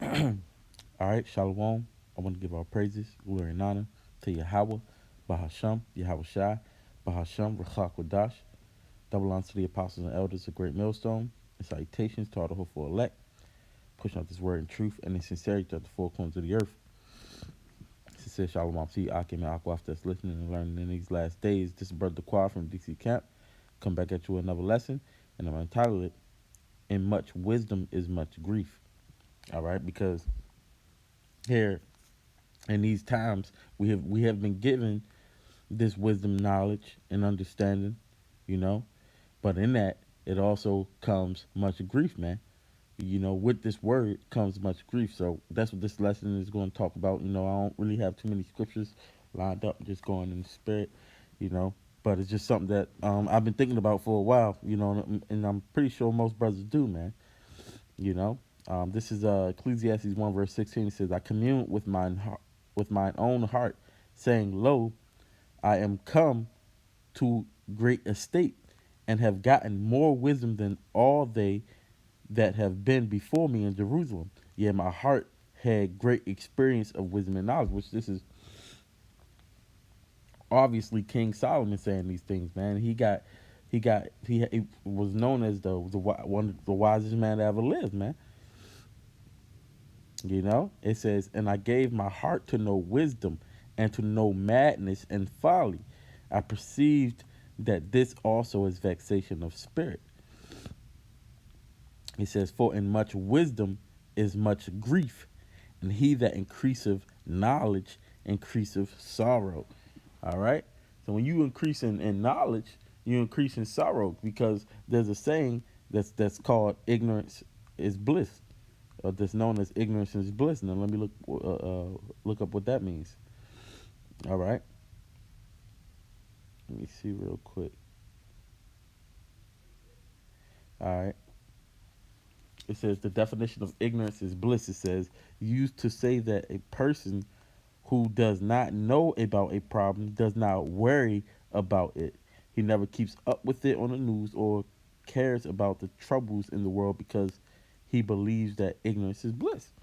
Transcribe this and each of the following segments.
All right, Shalom. I want to give our praises, glory, and honor to Yahweh, Bahasham, Yahweh Shai, Bahasham, Rachak Wadash. Double honor to the apostles and elders of Great Millstone, and salutations to all the hopeful elect, pushing out this word in truth and in sincerity to the four corners of the earth. Sincere Shalom to you, Akim and Akwaf that's listening and learning in these last days. This is Brother Quad from DC Camp. Come back at you with another lesson, and I'm entitled it, In Much Wisdom is Much Grief. All right, because here in these times we have been given this wisdom, knowledge, and understanding, you know. But in that, it also comes much grief, man. With this word comes much grief. So that's what this lesson is going to talk about. I don't really have too many scriptures lined up, just going in the spirit, you know. But it's just something that I've been thinking about for a while, and I'm pretty sure most brothers do, man. You know, this is Ecclesiastes 1 verse 16. It says, "I commune with mine own heart, saying, Lo, I am come to great estate, and have gotten more wisdom than all they that have been before me in Jerusalem. Yeah, my heart had great experience of wisdom and knowledge," which this is obviously King Solomon saying these things, man. He was known as one of the wisest man that ever lived, man. It says, "And I gave my heart to know wisdom and to know madness and folly. I perceived that this also is vexation of spirit." He says, "For in much wisdom is much grief, and he that increaseth knowledge increaseth sorrow." All right? So when you increase in knowledge, you increase in sorrow, because there's a saying that's called ignorance is bliss, or that's known as ignorance is bliss. Now let me look up what that means. All right? Let me see real quick. All right. It says the definition of ignorance is bliss. It says, used to say that a person who does not know about a problem does not worry about it. He never keeps up with it on the news or cares about the troubles in the world, because he believes that ignorance is bliss.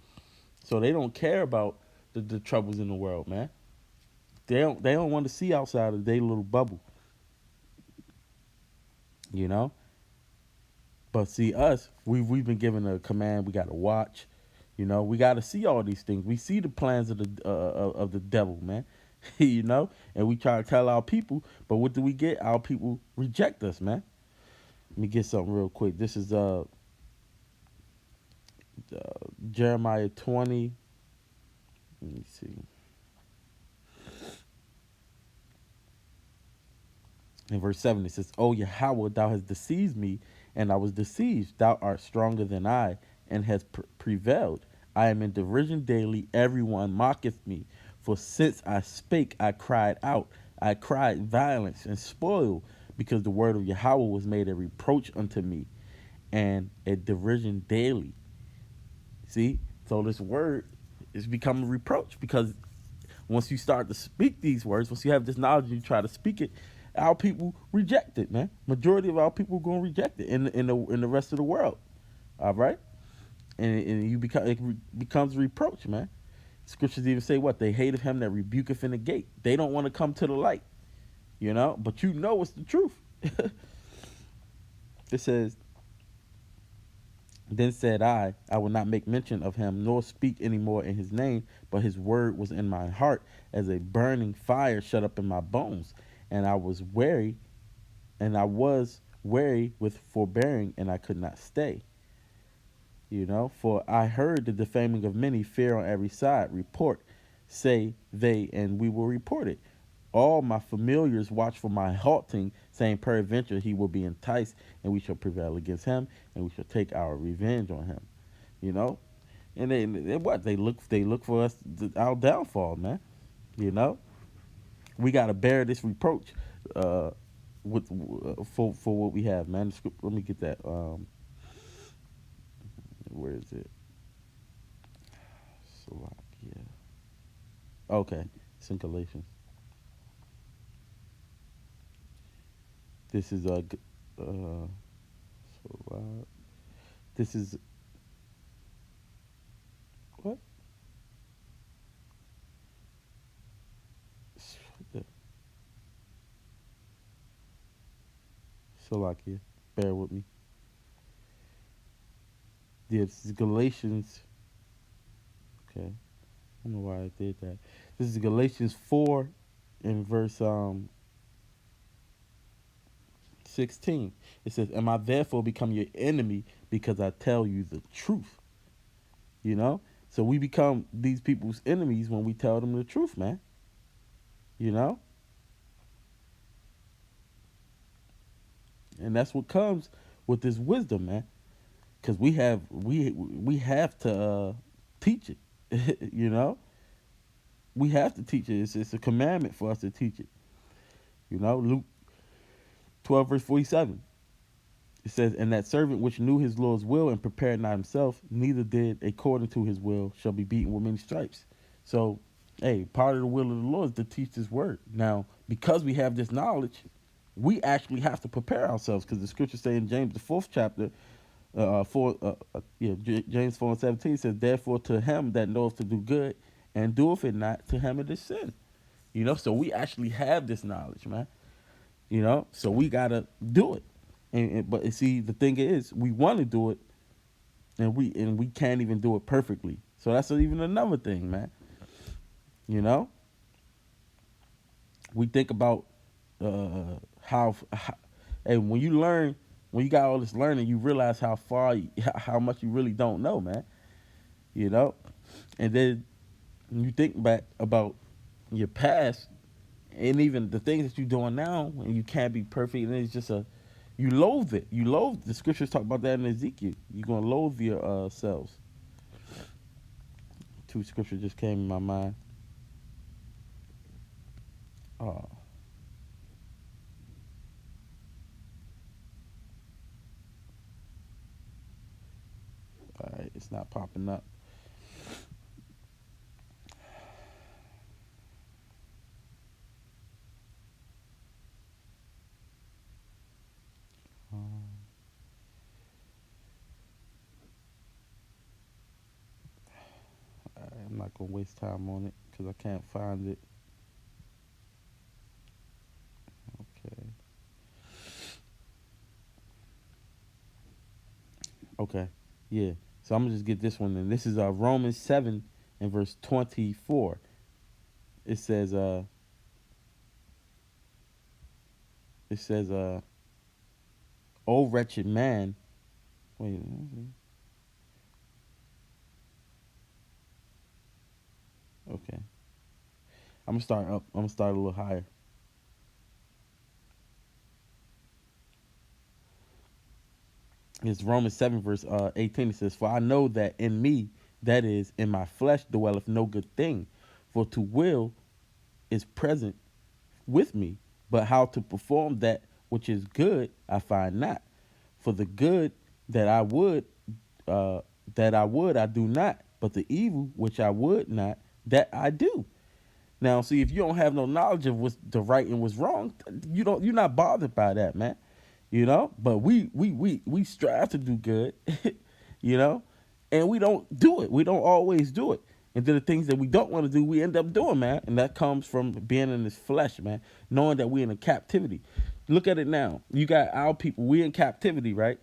So they don't care about the troubles in the world, man. They don't want to see outside of their little bubble, you know. But see us, we've been given a command. We got to watch. We got to see all these things. We see the plans of the devil, man. And we try to tell our people, but what do we get? Our people reject us, man. Let me get something real quick. This is Jeremiah 20. Let me see. In verse 7, it says, "O Yahweh, thou hast deceived me, and I was deceived. Thou art stronger than I, and hast prevailed. I am in derision daily. Everyone mocketh me. For since I spake, I cried out. I cried violence and spoil, because the word of Yahweh was made a reproach unto me, and a derision daily." See? So this word is becoming a reproach, because once you start to speak these words, once you have this knowledge and you try to speak it, our people reject it, man. Majority of our people are going to reject it in the rest of the world. All right? And it becomes a reproach, man. Scriptures even say what? They hated him that rebuketh in the gate. They don't want to come to the light, but it's the truth. It says, "Then said I will not make mention of him, nor speak any more in his name, but his word was in my heart, as a burning fire shut up in my bones. And I was weary with forbearing, and I could not stay. For I heard the defaming of many, fear on every side. Report, say they, and we will report it. All my familiars watch for my halting, saying, Peradventure he will be enticed, and we shall prevail against him, and we shall take our revenge on him." You know, and they look for us, our downfall, man. You know, we got to bear this reproach, with for what we have, man. Let me get that. Where is it? Slovakia. Okay, it's in Galatians. This is This is Salakia. Bear with me. This is Galatians. Okay. I don't know why I did that. This is Galatians 4 in verse 16. It says, am I therefore become your enemy because I tell you the truth? You know? So we become these people's enemies when we tell them the truth, man. You know? And that's what comes with this wisdom, man. Because we have to teach it. You know? We have to teach it. It's a commandment for us to teach it. You know? Luke 12, verse 47. It says, and that servant which knew his Lord's will and prepared not himself, neither did according to his will, shall be beaten with many stripes. So, hey, part of the will of the Lord is to teach this word. Now, because we have this knowledge, we actually have to prepare ourselves, because the scriptures say in James, the 4th chapter, James 4 and 17 says, therefore to him that knoweth to do good and doeth it not, to him it is sin. You know, so we actually have this knowledge, man. You know, so we gotta do it. But see, the thing is, we want to do it, and we can't even do it perfectly. So that's even another thing, man. You know, we think about how and when you learn, when you got all this learning, you realize how much you really don't know, man. You know, and then you think back about your past, and even the things that you're doing now, and you can't be perfect, and it's just you loathe it. You loathe. The scriptures talk about that in Ezekiel. You're gonna loathe your selves. Two scriptures just came in my mind. All right, it's not popping up. I'm not gonna waste time on it because I can't find it. Okay. Okay. Yeah. So I'm gonna just get this one. And this is Romans 7 and verse 24. It says "O wretched man." Wait. Okay. I'm gonna start up. I'm gonna start a little higher. It's Romans 7 verse 18. It says, "For I know that in me, that is in my flesh, dwelleth no good thing. For to will is present with me, but how to perform that which is good I find not. For the good that I would, I do not, but the evil which I would not, that I do." Now, see, if you don't have no knowledge of what's the right and what's wrong, you're not bothered by that, man. You know, but we strive to do good, you know, and we don't do it. We don't always do it. And then the things that we don't want to do, we end up doing, man. And that comes from being in this flesh, man, knowing that we're in a captivity. Look at it now. You got our people, we're in captivity, right?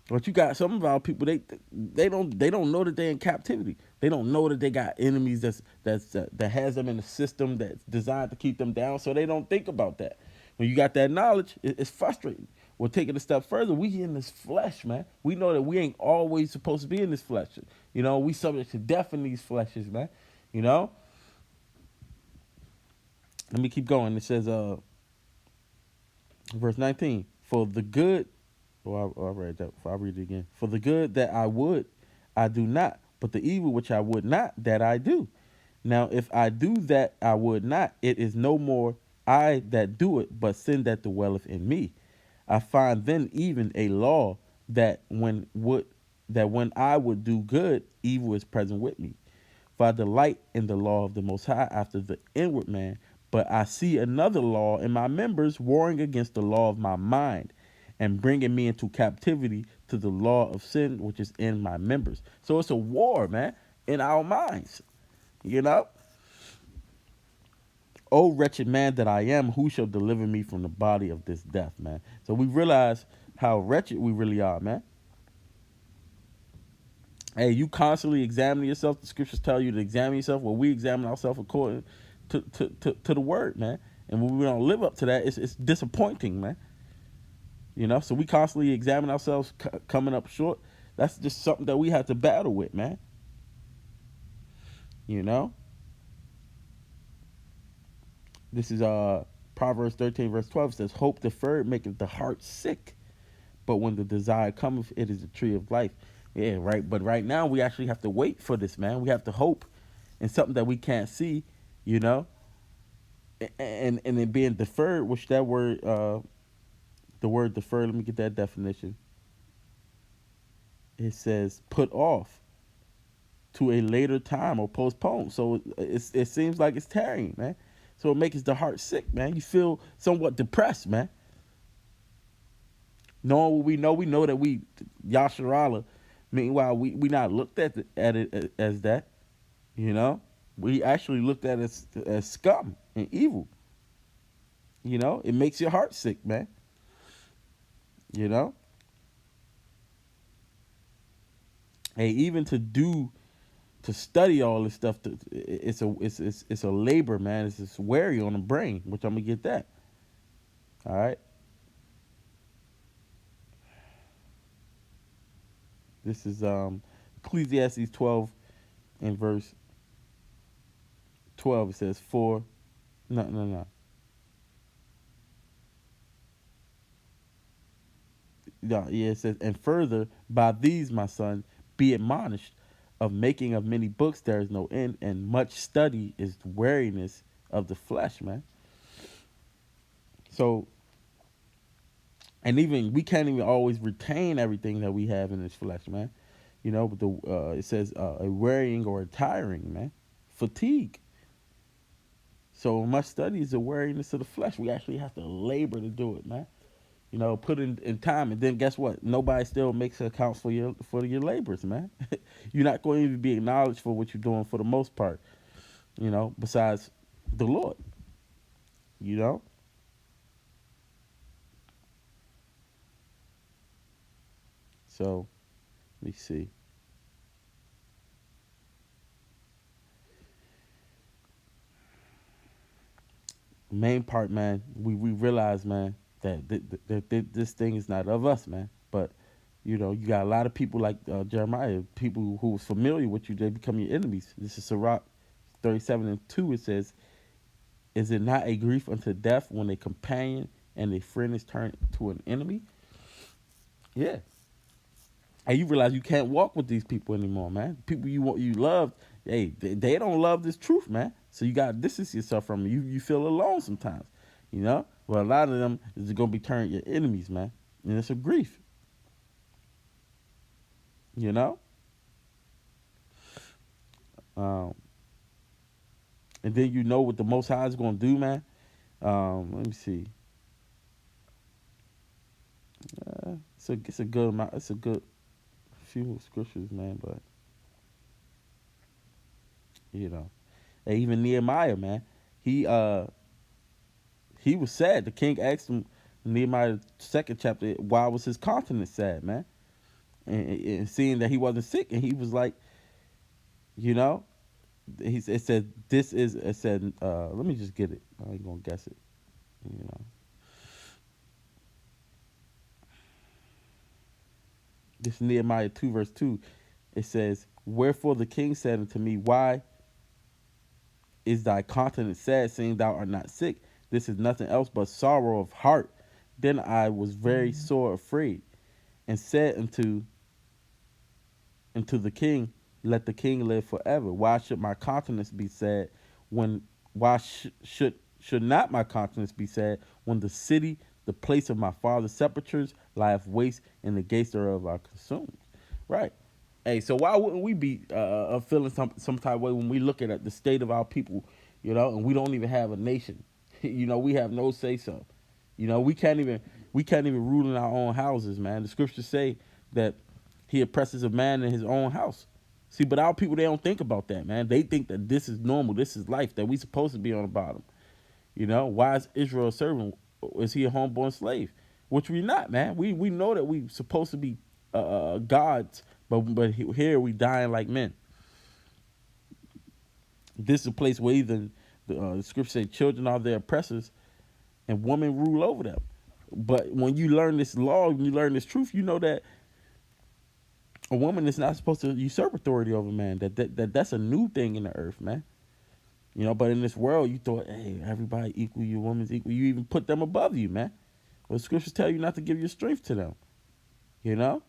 But you got some of our people, they don't know that they're in captivity. They don't know that they got enemies that has them in a system that's designed to keep them down. So they don't think about that. When you got that knowledge, it's frustrating. We'll take it a step further. We in this flesh, man. We know that we ain't always supposed to be in this flesh. You know, we subject to death in these fleshes, man. You know. Let me keep going. It says, verse 19, for the good. I read that. I read it again. For the good that I would, I do not, but the evil which I would not, that I do. Now, if I do that I would not, it is no more I that do it, but sin that dwelleth in me. I find then even a law that when I would do good, evil is present with me. For I delight in the law of the Most High after the inward man, but I see another law in my members warring against the law of my mind and bringing me into captivity to the law of sin which is in my members. So it's a war, man, in our minds, you know? "O wretched man that I am, who shall deliver me from the body of this death," man. So we realize how wretched we really are, man. Hey, you constantly examine yourself. The scriptures tell you to examine yourself. Well, we examine ourselves according to the word, man. And when we don't live up to that, it's disappointing, man. So we constantly examine ourselves, coming up short. That's just something that we have to battle with, man. You know, this is Proverbs 13 verse 12 says, "Hope deferred maketh the heart sick, but when the desire cometh, it is the tree of life." Yeah, right. But right now, we actually have to wait for this, man. We have to hope in something that we can't see, you know, and it being deferred, which that word, the word deferred. Let me get that definition. It says put off to a later time or postpone. So it seems like it's tarrying, man. So it makes the heart sick, man. You feel somewhat depressed, man. Knowing what we know that we Yasharala. Meanwhile, we not looked at it as that, you know. We actually looked at it as scum and evil. It makes your heart sick, man. You know, hey, even to study all this stuff, it's a labor, man. It's weary on the brain, which I'm gonna get that. All right. This is Ecclesiastes 12 and verse 12. It says, "For no no no yeah, yeah." It says, "And further, by these, my son, be admonished. Of making of many books there is no end, and much study is weariness of the flesh, man." So, and even we can't even always retain everything that we have in this flesh, man. But it says a wearying or a tiring, man, fatigue. So much study is a weariness of the flesh. We actually have to labor to do it, man. Put in time, and then guess what? Nobody still makes accounts for your labors, man. You're not going to even be acknowledged for what you're doing for the most part. Besides the Lord. You know. So let me see. Main part, man. We realize, man, that this thing is not of us, man. But you got a lot of people like Jeremiah, people who was familiar with you, they become your enemies. This is Sirach 37:2. It says, "Is it not a grief unto death when a companion and a friend is turned to an enemy?" Yeah. And you realize you can't walk with these people anymore, man. People you love, hey, they don't love this truth, man. So you got to distance yourself from them. You feel alone sometimes, you know. Well, a lot of them is gonna be turned your enemies, man, and it's a grief, you know. Um, and then you know what the Most High is gonna do, man. Let me see. It's a good amount. It's a good few scriptures, man. But you know, and even Nehemiah, man, he uh he was sad. The king asked him, Nehemiah 2nd chapter, why was his countenance sad, man? And seeing that he wasn't sick, and he was like, you know, it said this is it said. Let me just get it. I ain't gonna guess it. You know, this is Nehemiah 2 verse 2. It says, "Wherefore the king said unto me, Why is thy countenance sad, seeing thou art not sick? This is nothing else but sorrow of heart. Then I was very sore afraid, and said unto the king, Let the king live forever. Why should my countenance be sad when why should not my countenance be sad when the city, the place of my father's sepultures, lieth waste, and the gates thereof are consumed?" Right. Hey, so why wouldn't we be feeling some type of way when we look at the state of our people, and we don't even have a nation, we have no say so, we can't even rule in our own houses, man. The scriptures say that he oppresses a man in his own house. See, but our people, they don't think about that, man. They think that this is normal, this is life, that we supposed to be on the bottom. Why is Israel a servant? Is he a homeborn slave? Which we not, man. We know that we supposed to be gods, but here we dying like men. This is a place where even the scripture said children are their oppressors and women rule over them. But when you learn this law, when you learn this truth, you know that a woman is not supposed to usurp authority over man. That's a new thing in the earth, man. But in this world, you thought, hey, everybody equal, you woman's equal. You even put them above you, man. Well, scriptures tell you not to give your strength to them. You know,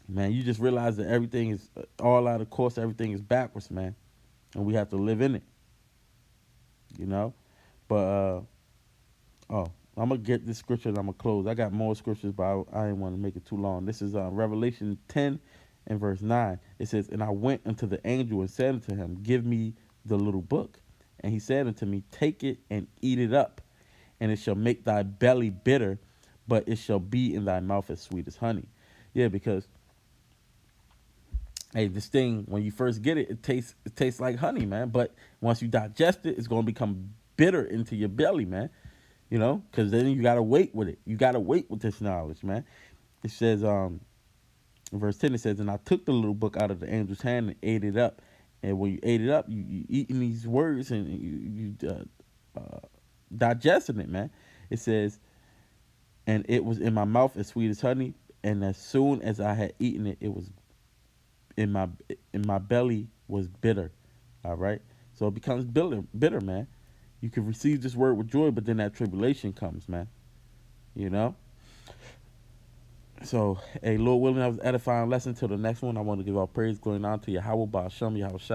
man, you just realize that everything is all out of course. Everything is backwards, man, and we have to live in it. You know, but oh, I'm gonna get this scripture and I'm gonna close. I got more scriptures, but I didn't want to make it too long. This is Revelation 10 and verse 9. It says, "And I went unto the angel and said unto him, Give me the little book. And he said unto me, Take it and eat it up, and it shall make thy belly bitter, but it shall be in thy mouth as sweet as honey." Yeah, because hey, this thing when you first get it, it tastes like honey, man. But once you digest it, it's gonna become bitter into your belly, man. Because then you gotta wait with it. You gotta wait with this knowledge, man. It says, in verse 10, it says, "And I took the little book out of the angel's hand and ate it up." And when you ate it up, you eating these words and digesting it, man. It says, "And it was in my mouth as sweet as honey. And as soon as I had eaten it, it was in my belly was bitter." All right, so it becomes bitter, man. You can receive this word with joy, but then that tribulation comes, man. You know. So, hey, Lord willing, that was an edifying lesson. Till the next one, I want to give all praise, glory, and honor to Yahweh, Ba'ashem, Yahweh